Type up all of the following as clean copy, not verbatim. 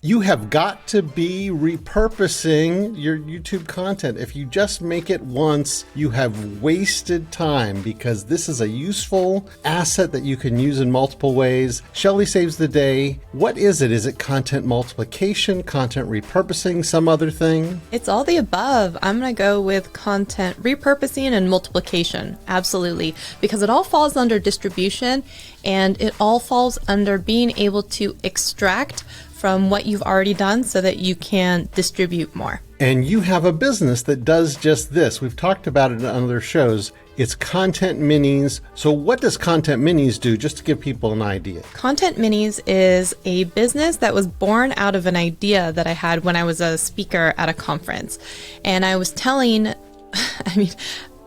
You have got to be repurposing your YouTube content. If you just make it once, you have wasted time because this is a useful asset that you can use in multiple ways. Shelley saves the day. What is it? Is it content multiplication, content repurposing, some other thing? It's all the above. I'm going to go with content repurposing and multiplication. Absolutely. Because it all falls under distribution and it all falls under being able to extract from what you've already done so that you can distribute more. And you have a business that does just this. We've talked about it in other shows. It's Content Minis. So what does Content Minis do, just to give people an idea? Content Minis is a business that was born out of an idea that I had when I was a speaker at a conference. And I was telling,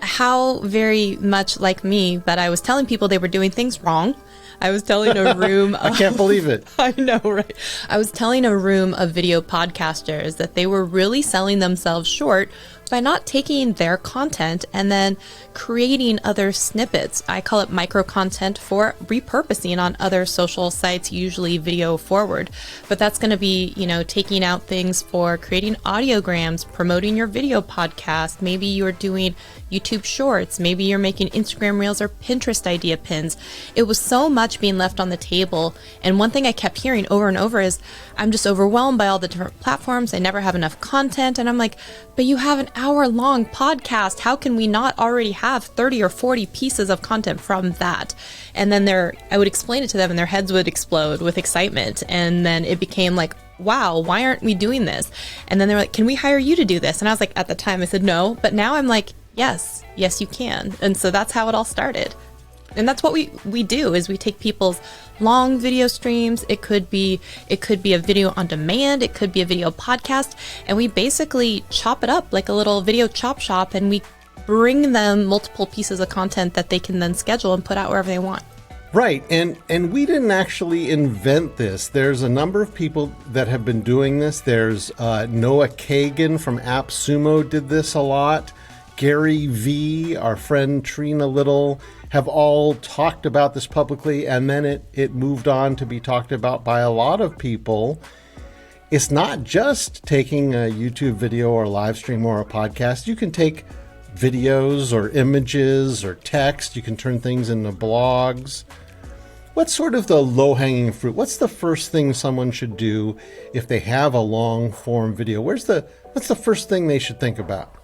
how very much like me, that I was telling people they were doing things wrong. I was telling a room I can't believe it. I know, right? I was telling a room of video podcasters that they were really selling themselves short by not taking their content and then creating other snippets. I call it micro content for repurposing on other social sites, usually video forward. But that's going to be, taking out things for creating audiograms, promoting your video podcast. Maybe you're doing YouTube shorts. Maybe you're making Instagram reels or Pinterest idea pins. It was so much being left on the table. And one thing I kept hearing over and over is, I'm just overwhelmed by all the different platforms. I never have enough content. And I'm like, but you have an hour-long podcast. How can we not already have 30 or 40 pieces of content from that? And then I would explain it to them and their heads would explode with excitement. And then it became like, wow, why aren't we doing this? And then they were like, can we hire you to do this? And I was like, at the time I said no, but now I'm like, yes, you can. And so that's how it all started. And that's what we do, is we take people's long video streams. It could be a video on demand. It could be a video podcast. And we basically chop it up like a little video chop shop, and we bring them multiple pieces of content that they can then schedule and put out wherever they want. Right. And we didn't actually invent this. There's a number of people that have been doing this. There's Noah Kagan from AppSumo did this a lot. Gary V, our friend Trina Little, have all talked about this publicly, and then it moved on to be talked about by a lot of people. It's not just taking a YouTube video or a live stream or a podcast. You can take videos or images or text. You can turn things into blogs. What's sort of the low-hanging fruit? What's the first thing someone should do if they have a long-form video? What's the first thing they should think about?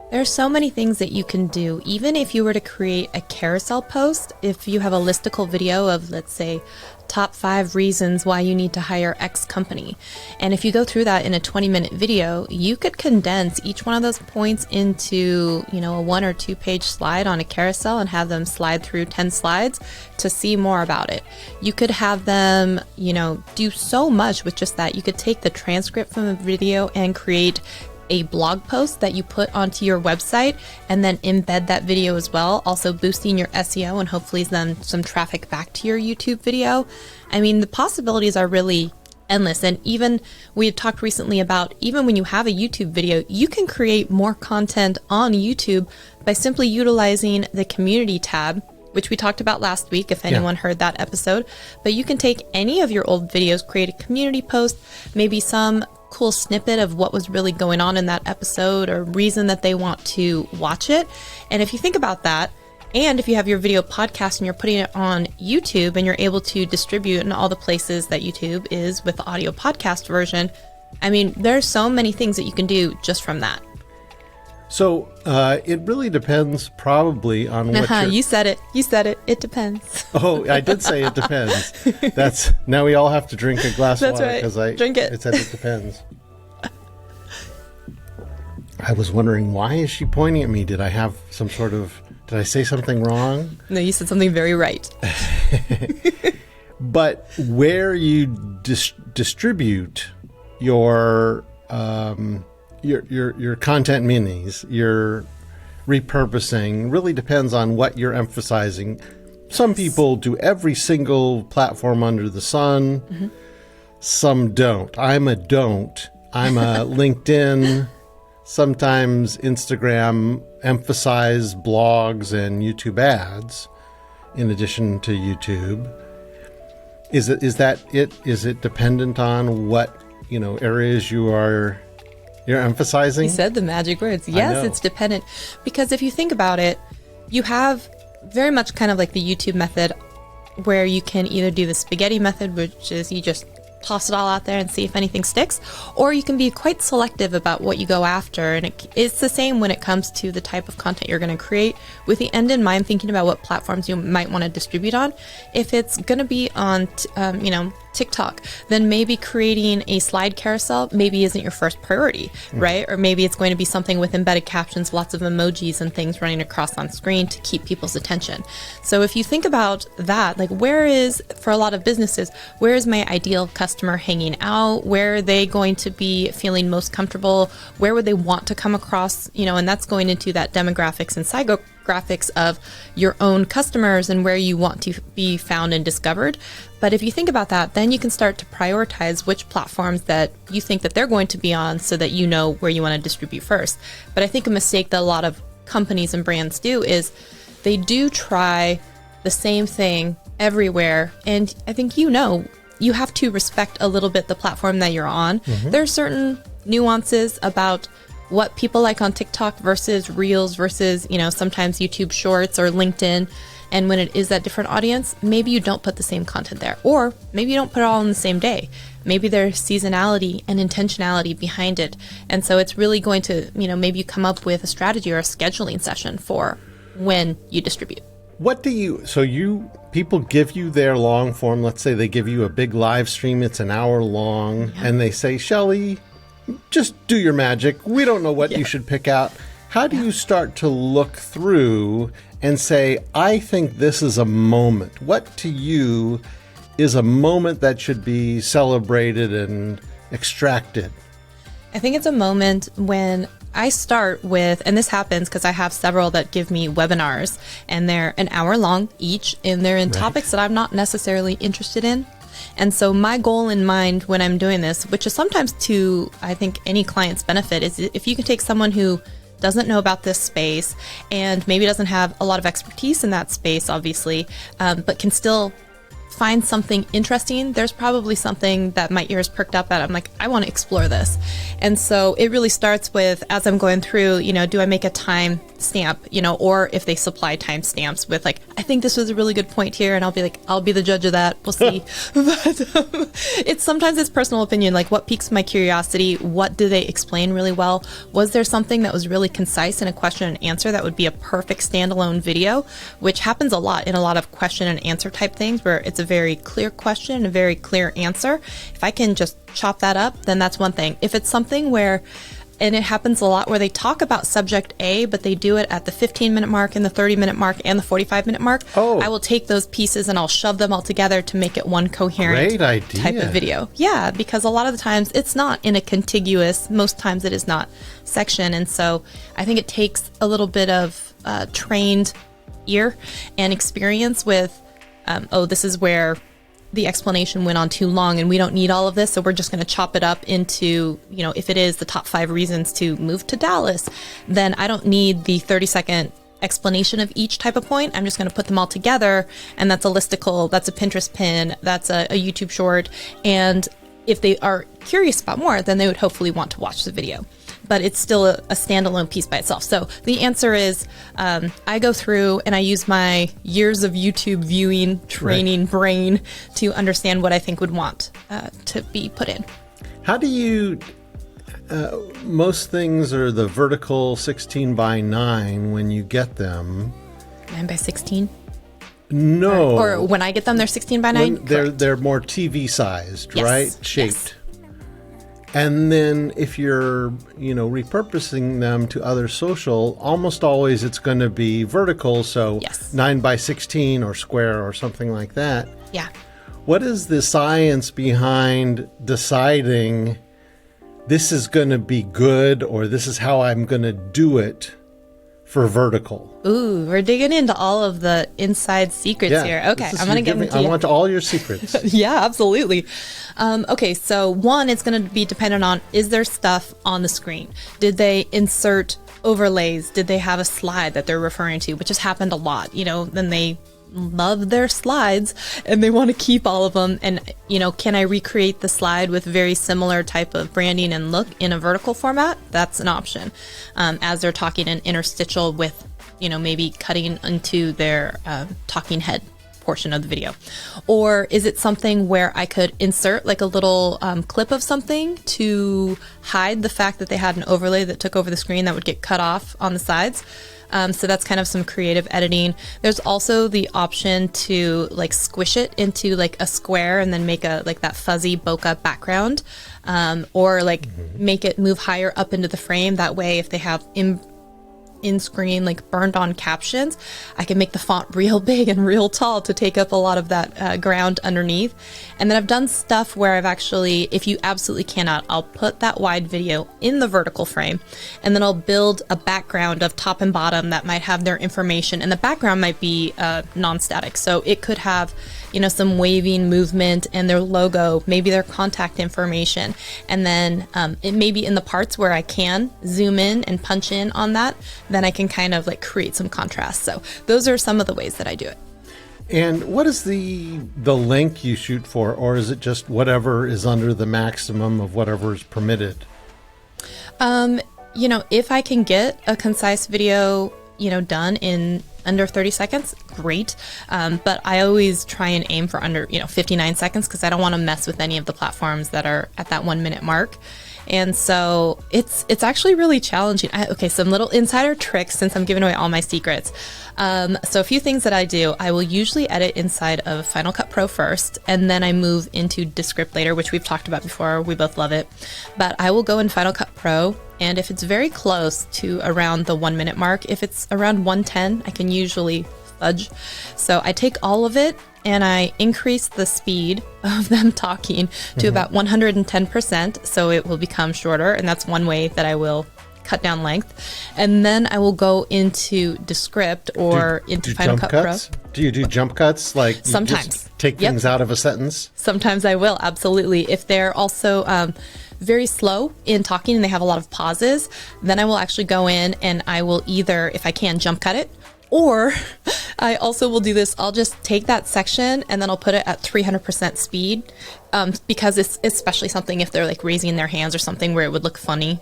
There's so many things that you can do. Even if you were to create a carousel post, if you have a listicle video of, let's say, top 5 reasons why you need to hire X company. And if you go through that in a 20-minute video, you could condense each one of those points into, a 1 or 2 page slide on a carousel and have them slide through 10 slides to see more about it. You could have them, do so much with just that. You could take the transcript from the video and create a blog post that you put onto your website and then embed that video as well, also boosting your SEO and hopefully then some traffic back to your YouTube video. I mean, the possibilities are really endless. And even we had talked recently about, even when you have a YouTube video, you can create more content on YouTube by simply utilizing the community tab, which we talked about last week, if anyone heard that episode. But you can take any of your old videos, create a community post, maybe some cool snippet of what was really going on in that episode or reason that they want to watch it. And if you think about that, and if you have your video podcast and you're putting it on YouTube and you're able to distribute in all the places that YouTube is with the audio podcast version, I mean, there's so many things that you can do just from that. So it really depends probably on what You said it. It depends. Oh, I did say it depends. Now we all have to drink a glass of water because Drink it. It said it depends. I was wondering, why is she pointing at me? Did I say something wrong? No, you said something very right. But where you distribute your content minis, your repurposing, really depends on what you're emphasizing. Some people do every single platform under the sun. Mm-hmm. Some don't. I'm a LinkedIn, sometimes Instagram, emphasize blogs and YouTube ads in addition to YouTube. Is it dependent on what areas you're emphasizing? You said the magic words. Yes, it's dependent. Because if you think about it, you have very much kind of like the YouTube method where you can either do the spaghetti method, which is you just toss it all out there and see if anything sticks, or you can be quite selective about what you go after. And it's the same when it comes to the type of content you're going to create, with the end in mind, thinking about what platforms you might want to distribute on. If it's going to be on, TikTok, then maybe creating a slide carousel maybe isn't your first priority, right? Or maybe it's going to be something with embedded captions, lots of emojis and things running across on screen to keep people's attention. So if you think about that, like for a lot of businesses, where is my ideal customer hanging out? Where are they going to be feeling most comfortable? Where would they want to come across? And that's going into that demographics and psychographics of your own customers and where you want to be found and discovered. But if you think about that, then you can start to prioritize which platforms that you think that they're going to be on so that you know where you want to distribute first. But I think a mistake that a lot of companies and brands do is they do try the same thing everywhere. And I think you have to respect a little bit the platform that you're on. There are certain nuances about what people like on TikTok versus Reels versus, sometimes YouTube Shorts or LinkedIn. And when it is that different audience, maybe you don't put the same content there, or maybe you don't put it all in the same day. Maybe there's seasonality and intentionality behind it. And so it's really going to, maybe you come up with a strategy or a scheduling session for when you distribute. People give you their long form. Let's say they give you a big live stream. It's an hour long and they say, Shelly, just do your magic. We don't know what you should pick out. How do you start to look through and say, I think this is a moment? What to you is a moment that should be celebrated and extracted? I think it's a moment when I start with, and this happens because I have several that give me webinars, and they're an hour long each, and they're in topics that I'm not necessarily interested in. And so my goal in mind when I'm doing this, which is sometimes to, I think, any client's benefit, is if you can take someone who doesn't know about this space and maybe doesn't have a lot of expertise in that space, obviously, but can still find something interesting, there's probably something that my ears perked up at. I'm like, I want to explore this. And so it really starts with, as I'm going through, do I make a time stamp, or if they supply time stamps with like, I think this was a really good point here. And I'll be like, I'll be the judge of that. We'll see. But sometimes it's personal opinion. Like, what piques my curiosity? What do they explain really well? Was there something that was really concise in a question and answer that would be a perfect standalone video, which happens a lot in a lot of question and answer type things where it's a very clear question and a very clear answer. If I can just chop that up, then that's one thing. If it's something where, and it happens a lot where they talk about subject A, but they do it at the 15-minute mark and the 30-minute mark and the 45-minute mark, I will take those pieces and I'll shove them all together to make it one coherent type of video. Yeah, because a lot of the times it's not in a contiguous, most times it is not, section. And so I think it takes a little bit of trained ear and experience with this is where the explanation went on too long and we don't need all of this, so we're just going to chop it up into, if it is the top 5 reasons to move to Dallas, then I don't need the 30-second explanation of each type of point. I'm just going to put them all together, and that's a listicle, that's a Pinterest pin, that's a YouTube short, and if they are curious about more, then they would hopefully want to watch the video. But it's still a standalone piece by itself. So the answer is, I go through and I use my years of YouTube viewing, training brain to understand what I think would want to be put in. How do you, most things are the vertical 16 by 9 when you get them. 9 by 16? No. Or when I get them, they're 16 by 9? They're more TV sized, right? Shaped. Yes. And then if you're, repurposing them to other social, almost always it's going to be vertical. So 9 by 16 or square or something like that. Yeah. What is the science behind deciding this is going to be good or this is how I'm going to do it for vertical? Ooh, we're digging into all of the inside secrets here. Okay, I'm going to get into I want all your secrets. Yeah, absolutely. Okay, so one, it's going to be dependent on, is there stuff on the screen? Did they insert overlays? Did they have a slide that they're referring to, which has happened a lot? Then they love their slides and they want to keep all of them. And, can I recreate the slide with very similar type of branding and look in a vertical format? That's an option. As they're talking an interstitial with, maybe cutting into their talking head portion of the video. Or is it something where I could insert like a little clip of something to hide the fact that they had an overlay that took over the screen that would get cut off on the sides? So that's kind of some creative editing. There's also the option to like squish it into like a square and then make a like that fuzzy bokeh background, or like make it move higher up into the frame. That way, if they have in-screen like burned on captions, I can make the font real big and real tall to take up a lot of that ground underneath. And then I've done stuff where I've actually, if you absolutely cannot, I'll put that wide video in the vertical frame, and then I'll build a background of top and bottom that might have their information, and the background might be non-static, so it could have some waving movement and their logo, maybe their contact information. And then it may be in the parts where I can zoom in and punch in on that, then I can kind of like create some contrast. So those are some of the ways that I do it. And what is the length you shoot for, or is it just whatever is under the maximum of whatever is permitted? If I can get a concise video, done in under 30 seconds, great. But I always try and aim for under, 59 seconds, because I don't want to mess with any of the platforms that are at that 1 minute mark. And so it's actually really challenging. Some little insider tricks, since I'm giving away all my secrets. So a few things that I do, I will usually edit inside of Final Cut Pro first, and then I move into Descript later, which we've talked about before. We both love it. But I will go in Final Cut Pro, and if it's very close to around the 1 minute mark, if it's around 1:10, I can usually fudge. So I take all of it and I increase the speed of them talking to about 110%, so it will become shorter, and that's one way that I will cut down length. And then I will go into Descript or into Final Cut Pro. Do you do jump cuts? Like sometimes just take things out of a sentence? Sometimes I will, absolutely. If they're also very slow in talking and they have a lot of pauses, then I will actually go in and I will either, if I can, jump cut it, or I also will do this. I'll just take that section and then I'll put it at 300% speed, because it's especially something if they're like raising their hands or something where it would look funny,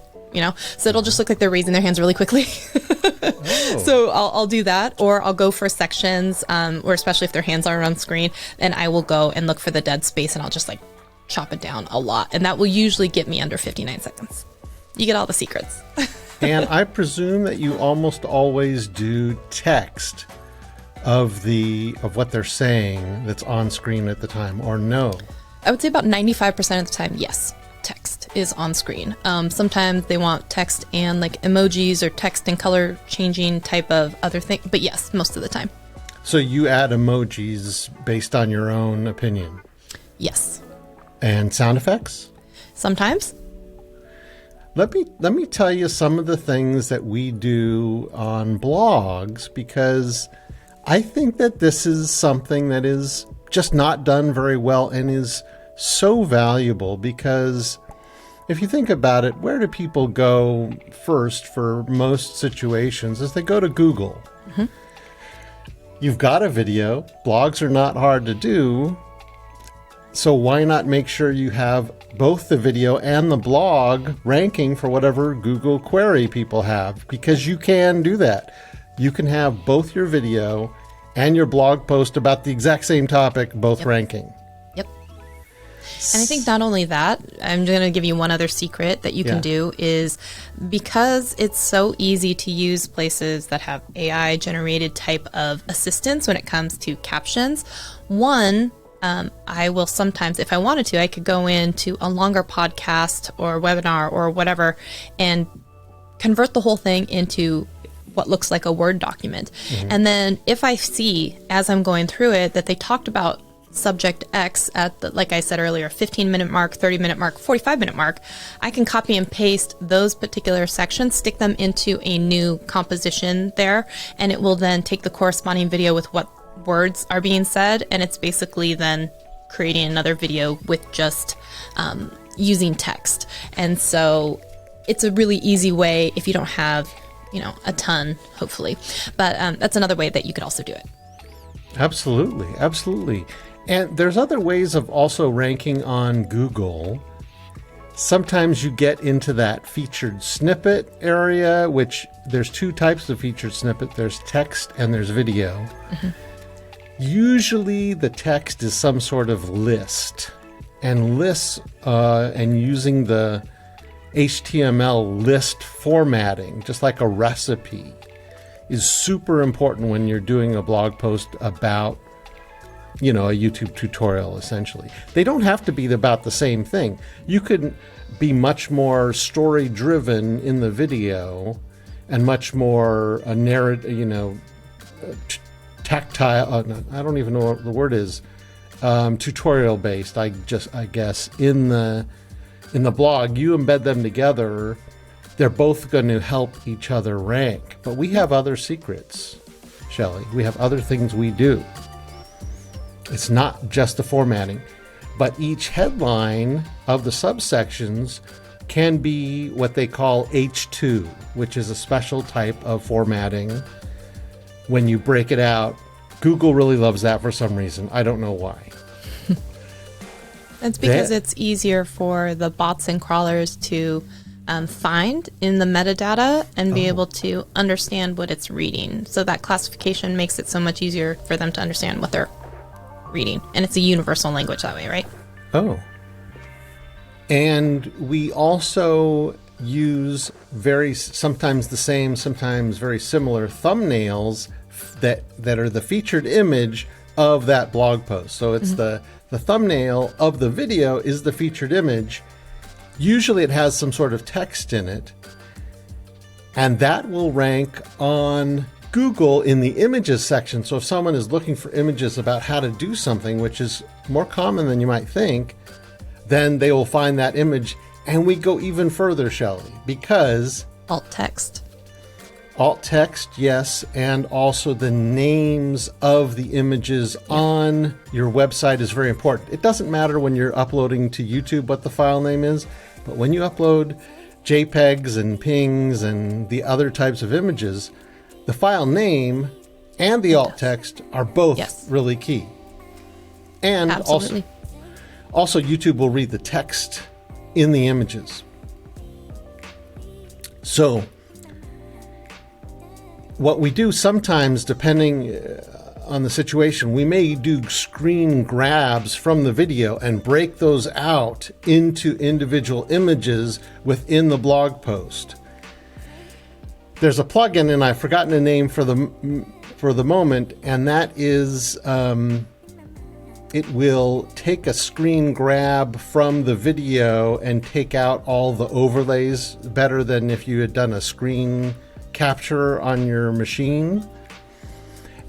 so it'll just look like they're raising their hands really quickly. So I'll do that, or I'll go for sections, or especially if their hands are on screen, and I will go and look for the dead space and I'll just like chop it down a lot. And that will usually get me under 59 seconds. You get all the secrets. And I presume that you almost always do text of what they're saying that's on screen at the time, or no? I would say about 95% of the time, yes, text is on screen. Sometimes they want text and like emojis or text and color changing type of other thing, but yes, most of the time. So you add emojis based on your own opinion? Yes. And sound effects? Sometimes. Let me tell you some of the things that we do on blogs, because I think that this is something that is just not done very well and is so valuable, because if you think about it, where do people go first for most situations? Is they go to Google. Mm-hmm. You've got a video. Blogs are not hard to do. So why not make sure you have both the video and the blog ranking for whatever Google query people have? Because you can do that. You can have both your video and your blog post about the exact same topic, both ranking. Yep. And I think not only that, I'm going to give you one other secret that you can do is, because it's so easy to use places that have AI generated type of assistance when it comes to captions. One, I will sometimes, if I wanted to, I could go into a longer podcast or webinar or whatever and convert the whole thing into what looks like a Word document. Mm-hmm. And then if I see, as I'm going through it, that they talked about subject X at the, like I said earlier, 15-minute mark, 30-minute mark, 45-minute mark, I can copy and paste those particular sections, stick them into a new composition there, and it will then take the corresponding video with what words are being said, and it's basically then creating another video with just using text. And so it's a really easy way if you don't have, a ton, hopefully. But that's another way that you could also do it. Absolutely, absolutely. And there's other ways of also ranking on Google. Sometimes you get into that featured snippet area, which there's two types of featured snippet. There's text and there's video. Mm-hmm. Usually the text is some sort of list. And lists, and using the HTML list formatting, just like a recipe, is super important when you're doing a blog post about, a YouTube tutorial, essentially. They don't have to be about the same thing. You could be much more story-driven in the video and much more tactile, I don't even know what the word is, tutorial-based, I guess, in the blog. You embed them together, they're both going to help each other rank. But we have other secrets, Shelley. We have other things we do. It's not just the formatting, but each headline of the subsections can be what they call H2, which is a special type of formatting. When you break it out, Google really loves that for some reason. I don't know why. It's because it's easier for the bots and crawlers to find in the metadata and be able to understand what it's reading. So that classification makes it so much easier for them to understand what they're reading. And it's a universal language that way, right? Oh. And we also use sometimes the same, sometimes very similar thumbnails that are the featured image of that blog post. So it's the thumbnail of the video is the featured image. Usually it has some sort of text in it, and that will rank on Google in the images section. So if someone is looking for images about how to do something, which is more common than you might think, then they will find that image. And we go even further, Shelley, because alt text, yes, and also the names of the images on your website is very important. It doesn't matter when you're uploading to YouTube what the file name is, but when you upload JPEGs and PNGs and the other types of images, the file name and the alt text are both really key. And absolutely. Also YouTube will read the text in the images. So what we do sometimes, depending on the situation, we may do screen grabs from the video and break those out into individual images within the blog post. There's a plugin, and I've forgotten the name for the moment, and that is it will take a screen grab from the video and take out all the overlays better than if you had done a screen capture on your machine.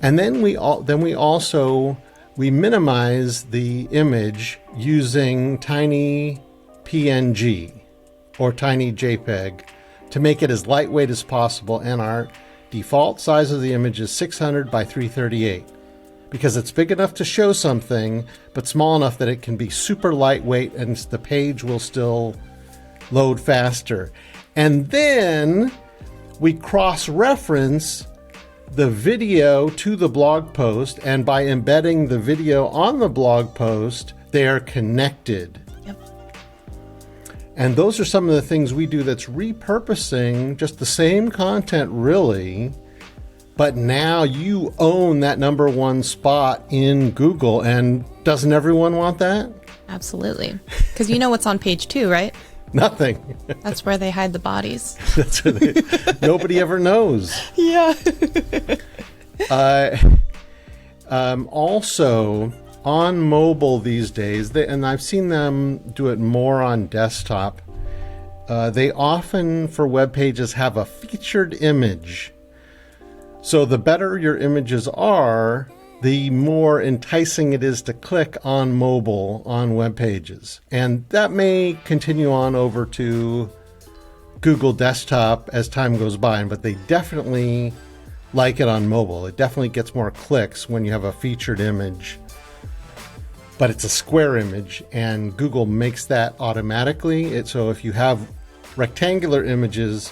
And then we minimize the image using tiny PNG or tiny JPEG to make it as lightweight as possible. And our default size of the image is 600 by 338 because it's big enough to show something, but small enough that it can be super lightweight and the page will still load faster. And then we cross-reference the video to the blog post, and by embedding the video on the blog post, they are connected. Yep. And those are some of the things we do that's repurposing just the same content, really, but now you own that number one spot in Google, and doesn't everyone want that? Absolutely. Because you know what's on page 2, right? Nothing. That's where they hide the bodies. That's where nobody ever knows. Yeah. Also, on mobile these days, and I've seen them do it more on desktop, they often, for web pages, have a featured image. So the better your images are, the more enticing it is to click on mobile on web pages. And that may continue on over to Google Desktop as time goes by, but they definitely like it on mobile. It definitely gets more clicks when you have a featured image, but it's a square image, and Google makes that automatically. So if you have rectangular images,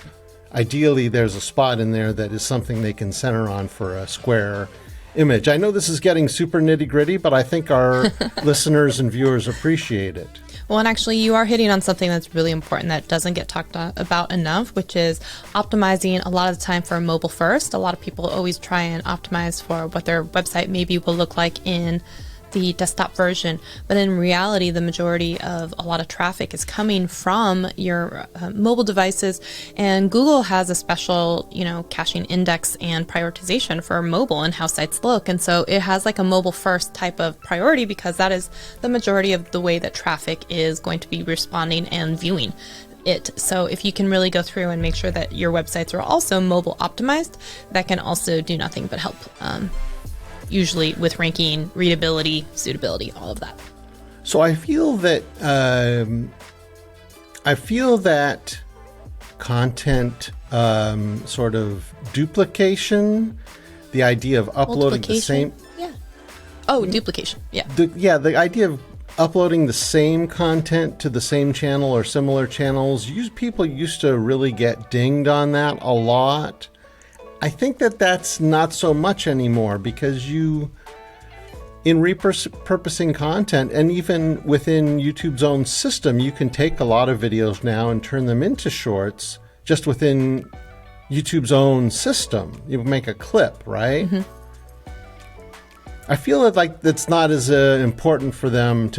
ideally there's a spot in there that is something they can center on for a square. image. I know this is getting super nitty gritty, but I think our listeners and viewers appreciate it. Well, and actually you are hitting on something that's really important that doesn't get talked about enough, which is optimizing a lot of the time for mobile first. A lot of people always try and optimize for what their website maybe will look like in the desktop version, but in reality the majority of a lot of traffic is coming from your mobile devices, and Google has a special caching index and prioritization for mobile and how sites look, and so it has like a mobile first type of priority because that is the majority of the way that traffic is going to be responding and viewing it. So if you can really go through and make sure that your websites are also mobile optimized, that can also do nothing but help, usually with ranking, readability, suitability, all of that. So I feel that content sort of duplication, the idea of uploading the same. Yeah. Oh, duplication. Yeah. The idea of uploading the same content to the same channel or similar channels. People used to really get dinged on that a lot. I think that that's not so much anymore because in repurposing content, and even within YouTube's own system, you can take a lot of videos now and turn them into shorts just within YouTube's own system. You make a clip, right? Mm-hmm. I feel like it's not as important for them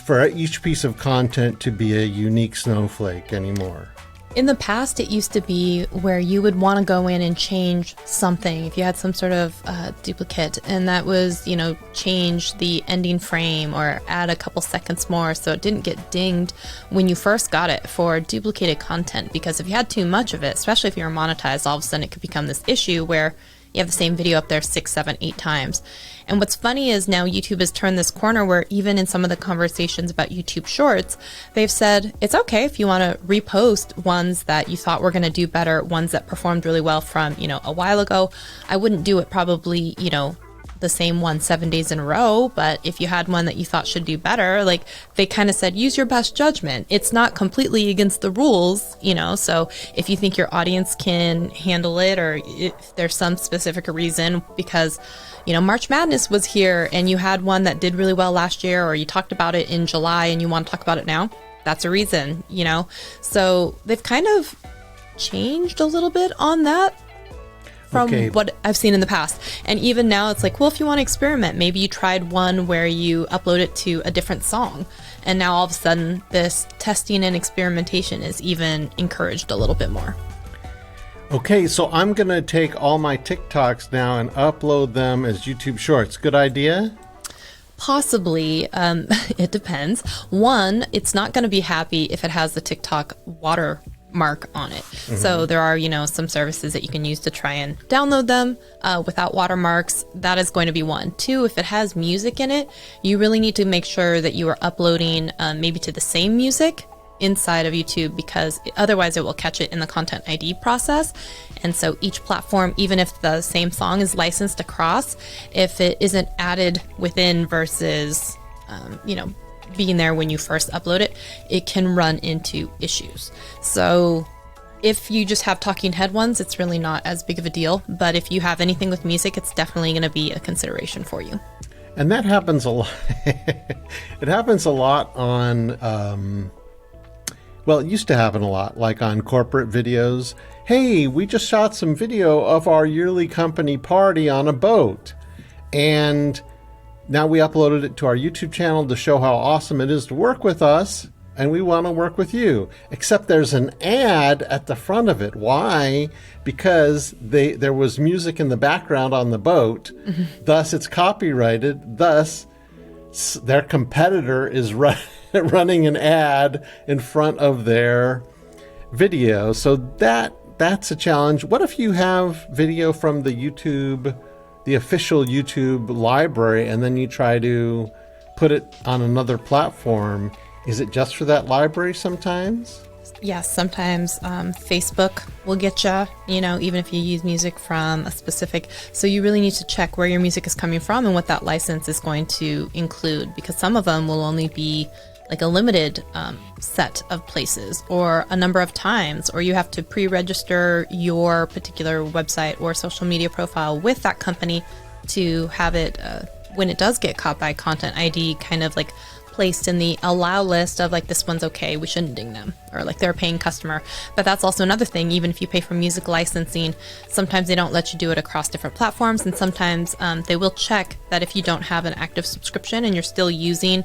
for each piece of content to be a unique snowflake anymore. In the past, it used to be where you would want to go in and change something if you had some sort of duplicate, and that was, change the ending frame or add a couple seconds more so it didn't get dinged when you first got it for duplicated content. Because if you had too much of it, especially if you're monetized, all of a sudden it could become this issue where you have the same video up there 6, 7, 8 times. And what's funny is now YouTube has turned this corner where even in some of the conversations about YouTube Shorts, they've said it's okay if you want to repost ones that you thought were going to do better, ones that performed really well from, a while ago. I wouldn't do it probably, the same one 7 days in a row, but if you had one that you thought should do better, like they kind of said, use your best judgment. It's not completely against the rules, so if you think your audience can handle it, or if there's some specific reason because, March Madness was here and you had one that did really well last year, or you talked about it in July and you want to talk about it now, that's a reason, so they've kind of changed a little bit on that from what I've seen in the past. And even now it's like, well, if you want to experiment, maybe you tried one where you upload it to a different song, and now all of a sudden this testing and experimentation is even encouraged a little bit more. Okay, so I'm going to take all my TikToks now and upload them as YouTube Shorts. Good idea? Possibly. It depends. One, it's not going to be happy if it has the TikTok watermark on it. Mm-hmm. So there are, some services that you can use to try and download them without watermarks. That is going to be one. Two, if it has music in it, you really need to make sure that you are uploading maybe to the same music inside of YouTube, because otherwise it will catch it in the Content ID process. And so each platform, even if the same song is licensed across, if it isn't added within versus, being there when you first upload it, it can run into issues. So if you just have talking head ones, it's really not as big of a deal. But if you have anything with music, it's definitely going to be a consideration for you. And that happens a lot. It happens a lot on, it used to happen a lot, like on corporate videos. Hey, we just shot some video of our yearly company party on a boat. And now we uploaded it to our YouTube channel to show how awesome it is to work with us, and we want to work with you. Except there's an ad at the front of it. Why? Because there was music in the background on the boat. Mm-hmm. Thus, it's copyrighted. Thus, their competitor is running an ad in front of their video. So that's a challenge. What if you have video from the official YouTube library, and then you try to put it on another platform? Is it just for that library sometimes? Yes, sometimes Facebook will get you, even if you use music from a specific. So you really need to check where your music is coming from and what that license is going to include, because some of them will only be like a limited set of places or a number of times, or you have to pre-register your particular website or social media profile with that company to have it, when it does get caught by Content ID, kind of like placed in the allow list of like, this one's okay, we shouldn't ding them, or like they're a paying customer. But that's also another thing. Even if you pay for music licensing, sometimes they don't let you do it across different platforms, and sometimes they will check that if you don't have an active subscription and you're still using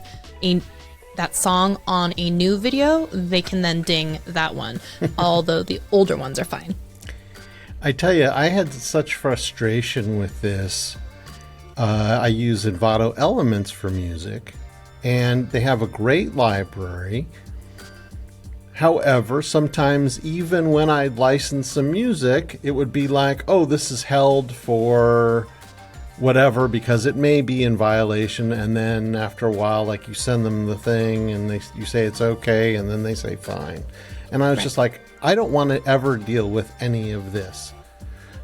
that song on a new video, they can then ding that one, although the older ones are fine. I tell you, I had such frustration with this. I use Envato Elements for music, and they have a great library. However, sometimes even when I license some music, it would be like, oh, this is held for whatever, because it may be in violation. And then after a while, like, you send them the thing and you say it's okay, and then they say fine. And I was just like, I don't want to ever deal with any of this.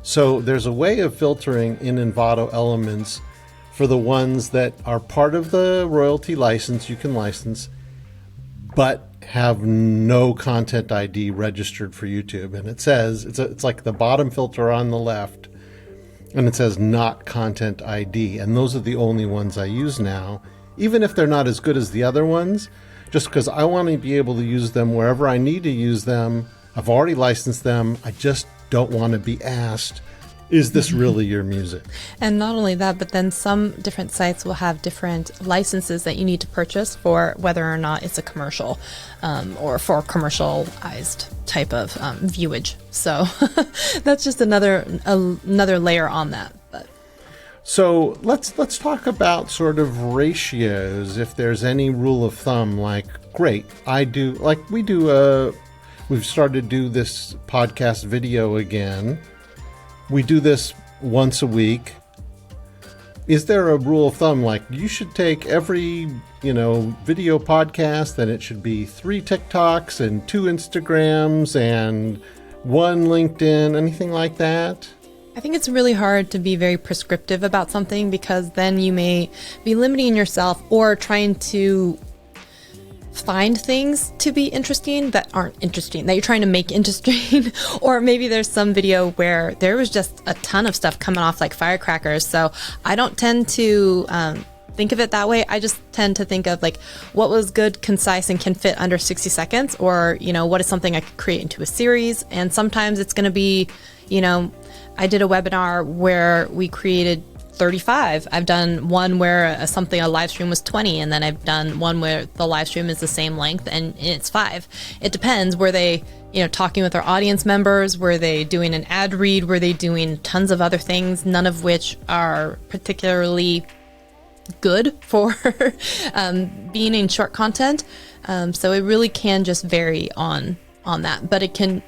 So there's a way of filtering in Envato Elements for the ones that are part of the royalty license. You can license, but have no content ID registered for YouTube. And it says, it's like the bottom filter on the left, and it says not content ID. And those are the only ones I use now, even if they're not as good as the other ones, just because I want to be able to use them wherever I need to use them. I've already licensed them. I just don't want to be asked, is this really your music? And not only that, but then some different sites will have different licenses that you need to purchase for whether or not it's a commercial, or for commercialized type of viewage. So that's just another layer on that. But so let's talk about sort of ratios. If there's any rule of thumb, like, great, we've started to do this podcast video again. We do this once a week. Is there a rule of thumb, like, you should take every, video podcast, and it should be 3 TikToks and 2 Instagrams and 1 LinkedIn, anything like that? I think it's really hard to be very prescriptive about something, because then you may be limiting yourself or trying to find things to be interesting that aren't interesting, that you're trying to make interesting. Or maybe there's some video where there was just a ton of stuff coming off like firecrackers. So I don't tend to think of it that way. I just tend to think of like, what was good, concise, and can fit under 60 seconds, or, what is something I could create into a series. And sometimes it's going to be, I did a webinar where we created 35. I've done one where a live stream was 20, and then I've done one where the live stream is the same length and it's 5. It depends. Were they, talking with our audience members? Were they doing an ad read? Were they doing tons of other things, none of which are particularly good for being in short content? So it really can just vary on that, but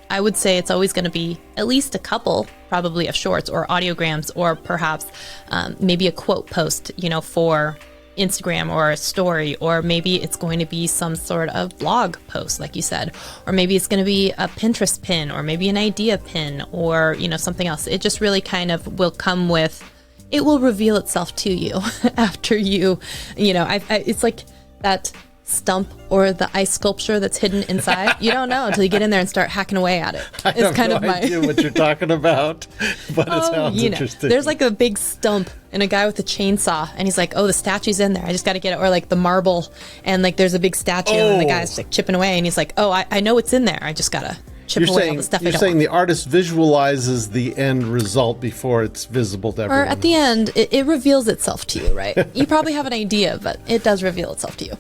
I would say it's always going to be at least a couple, probably, of shorts or audiograms, or perhaps maybe a quote post, for Instagram or a story, or maybe it's going to be some sort of blog post, like you said, or maybe it's going to be a Pinterest pin, or maybe an idea pin, or, something else. It just really kind of will come with, it will reveal itself to you after you, it's like that stump or the ice sculpture that's hidden inside. You don't know until you get in there and start hacking away at it. I have no idea what you're talking about, but it sounds interesting. There's like a big stump and a guy with a chainsaw, and he's like, oh, the statue's in there, I just got to get it. Or like the marble, and like there's a big statue, and the guy's like chipping away, and he's like, oh, I know it's in there, I just got to chip away all the stuff I don't want. You're saying the artist visualizes the end result before it's visible to everyone. Or at the end, it reveals itself to you, right? You probably have an idea, but it does reveal itself to you.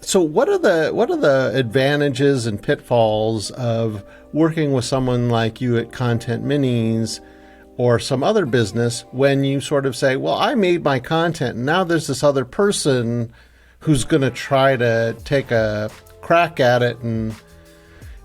So what are the advantages and pitfalls of working with someone like you at Content Minis or some other business when you sort of say, well, I made my content, and now there's this other person who's going to try to take a crack at it and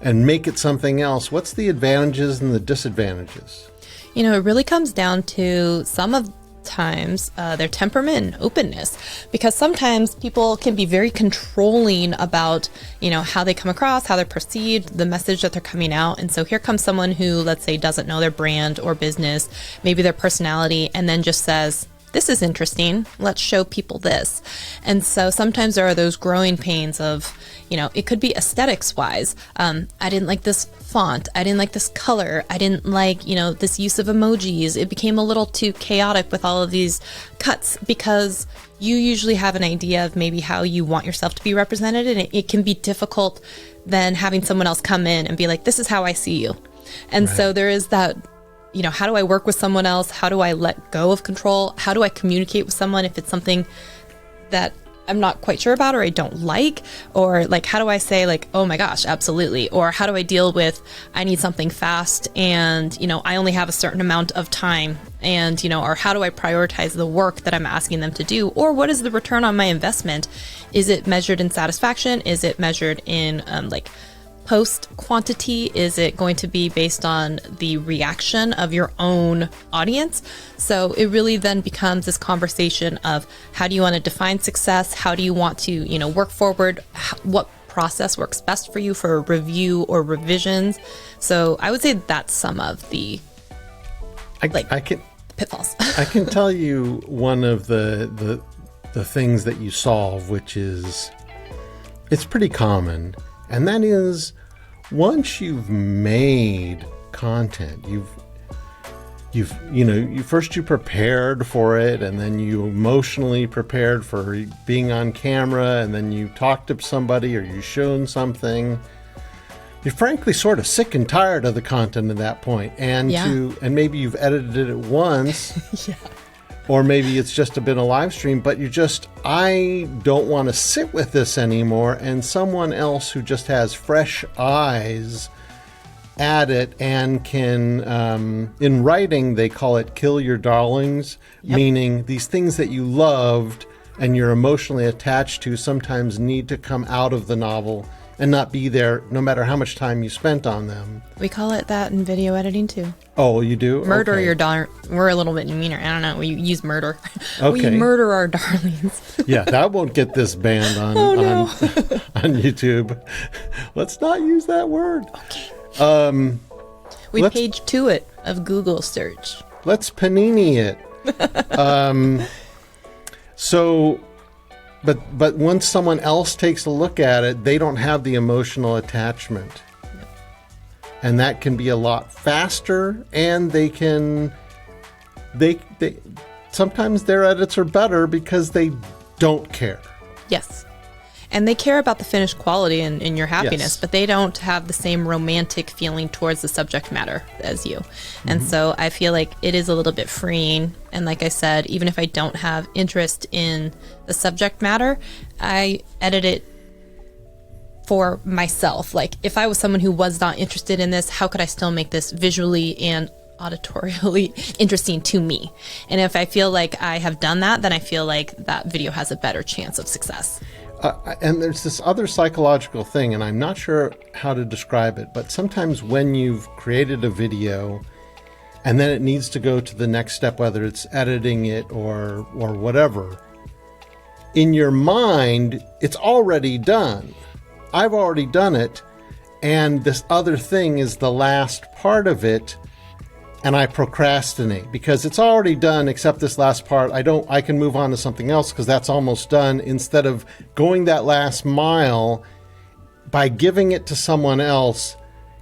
make it something else? What's the advantages and the disadvantages? It really comes down to sometimes their temperament and openness, because sometimes people can be very controlling about, how they come across, how they're perceived, the message that they're coming out. And so here comes someone who, let's say, doesn't know their brand or business, maybe their personality, and then just says, this is interesting. Let's show people this. And so sometimes there are those growing pains of, it could be aesthetics wise. I didn't like this font. I didn't like this color. I didn't like, this use of emojis. It became a little too chaotic with all of these cuts because you usually have an idea of maybe how you want yourself to be represented. And it can be difficult then having someone else come in and be like, this is how I see you. And so there is that, how do I work with someone else? How do I let go of control? How do I communicate with someone if it's something that I'm not quite sure about or I don't like? Or like, how do I say like, oh my gosh, absolutely. Or how do I deal with, I need something fast and, I only have a certain amount of time and, or how do I prioritize the work that I'm asking them to do? Or what is the return on my investment? Is it measured in satisfaction? Is it measured in post quantity? Is it going to be based on the reaction of your own audience? So it really then becomes this conversation of how do you want to define success? How do you want to, work forward? What process works best for you for review or revisions? So I would say that's some of the pitfalls. I can tell you one of the things that you solve, which is, it's pretty common. And that is, once you've made content, you prepared for it, and then you emotionally prepared for being on camera, and then you talked to somebody or you shown something. You're frankly sort of sick and tired of the content at that point, and maybe you've edited it once. Yeah. Or maybe it's just been a live stream, but I don't want to sit with this anymore. And someone else who just has fresh eyes at it and can, in writing, they call it kill your darlings, meaning these things that you loved and you're emotionally attached to sometimes need to come out of the novel and not be there no matter how much time you spent on them. We call it that in video editing too. Oh, you do? Murder your darling. We're a little bit meaner. I don't know. We use murder. Okay. We murder our darlings. Yeah, that won't get this banned on YouTube. Let's not use that word. Okay. We page 2 it of Google search. Let's panini it. But once someone else takes a look at it, they don't have the emotional attachment. Yep. And that can be a lot faster, and they sometimes their edits are better because they don't care. Yes. And they care about the finished quality and your happiness, but they don't have the same romantic feeling towards the subject matter as you. And so I feel like it is a little bit freeing. And like I said, even if I don't have interest in the subject matter, I edit it for myself. Like if I was someone who was not interested in this, how could I still make this visually and auditorially interesting to me? And if I feel like I have done that, then I feel like that video has a better chance of success. And there's this other psychological thing, and I'm not sure how to describe it, but sometimes when you've created a video and then it needs to go to the next step, whether it's editing it or whatever, in your mind, it's already done. I've already done it, and this other thing is the last part of it, and I procrastinate because it's already done except this last part. I can move on to something else because that's almost done, instead of going that last mile by giving it to someone else.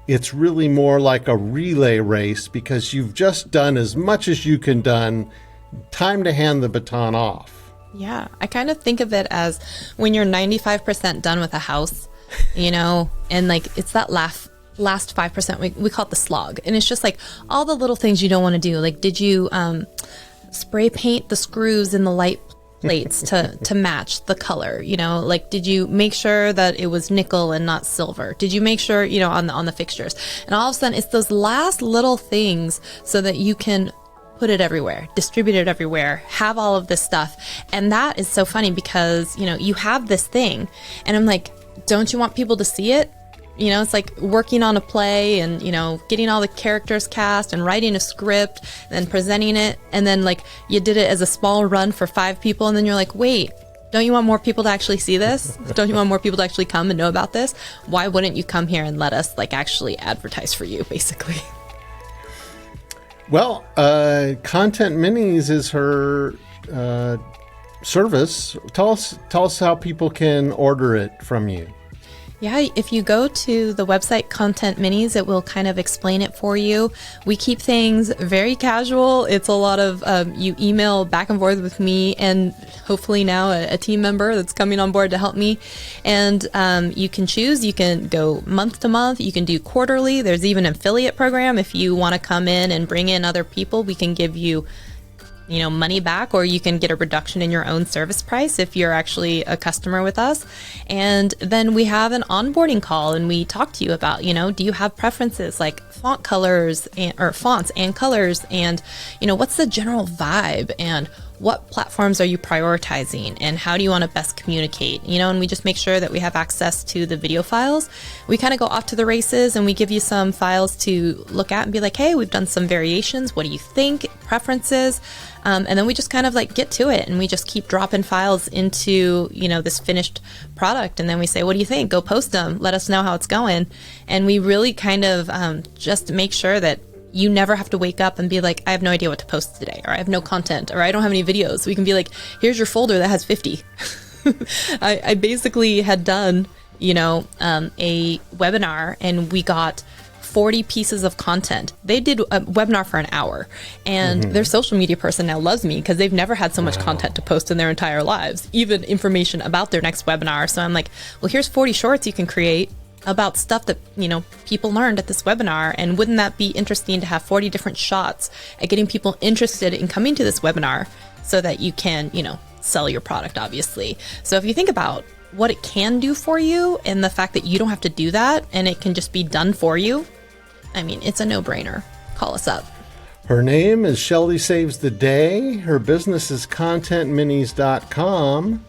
It's really more like a relay race because you've just done as much as you can done. Time to hand the baton off. Yeah, I kind of think of it as when you're 95% done with a house, and like it's that last 5%, we call it the slog. And it's just like all the little things you don't want to do. Like, did you spray paint the screws in the light plates to match the color? Like, did you make sure that it was nickel and not silver? Did you make sure, on the fixtures? And all of a sudden it's those last little things so that you can put it everywhere, distribute it everywhere, have all of this stuff. And that is so funny because, you have this thing and I'm like, don't you want people to see it? It's like working on a play and, getting all the characters cast and writing a script and then presenting it. And then like you did it as a small run for 5 people. And then you're like, wait, don't you want more people to actually see this? Don't you want more people to actually come and know about this? Why wouldn't you come here and let us like actually advertise for you, basically? Well, Content Minis is her service. Tell us how people can order it from you. Yeah, if you go to the website Content Minis, it will kind of explain it for you. We keep things very casual. It's a lot of you email back and forth with me and hopefully now a team member that's coming on board to help me. And you can choose. You can go month to month. You can do quarterly. There's even an affiliate program. If you want to come in and bring in other people, we can give you money back, or you can get a reduction in your own service price if you're actually a customer with us. And then we have an onboarding call and we talk to you about, do you have preferences like font colors or fonts and colors, and, what's the general vibe, and what platforms are you prioritizing, and how do you want to best communicate, and we just make sure that we have access to the video files. We kind of go off to the races and we give you some files to look at and be like, hey, we've done some variations. What do you think? Preferences. And then we just kind of get to it, and we just keep dropping files into, this finished product. And then we say, what do you think? Go post them. Let us know how it's going. And we really kind of just make sure that you never have to wake up and be like, I have no idea what to post today, or I have no content, or I don't have any videos. We can be like, here's your folder that has 50. I basically had done, a webinar, and we got 40 pieces of content. They did a webinar for an hour, and their social media person now loves me because they've never had so much content to post in their entire lives, even information about their next webinar. So I'm like, well, here's 40 shorts you can create about stuff that, people learned at this webinar. And wouldn't that be interesting to have 40 different shots at getting people interested in coming to this webinar so that you can, sell your product, obviously. So if you think about what it can do for you and the fact that you don't have to do that and it can just be done for you, it's a no-brainer. Call us up. Her name is Shelly Saves the Day. Her business is contentminis.com.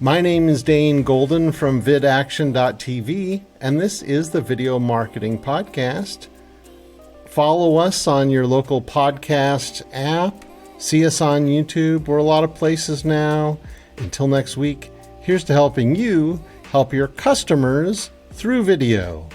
My name is Dane Golden from VidAction.tv, and this is the Video Marketing Podcast. Follow us on your local podcast app. See us on YouTube. We're a lot of places now. Until next week, here's to helping you help your customers through video.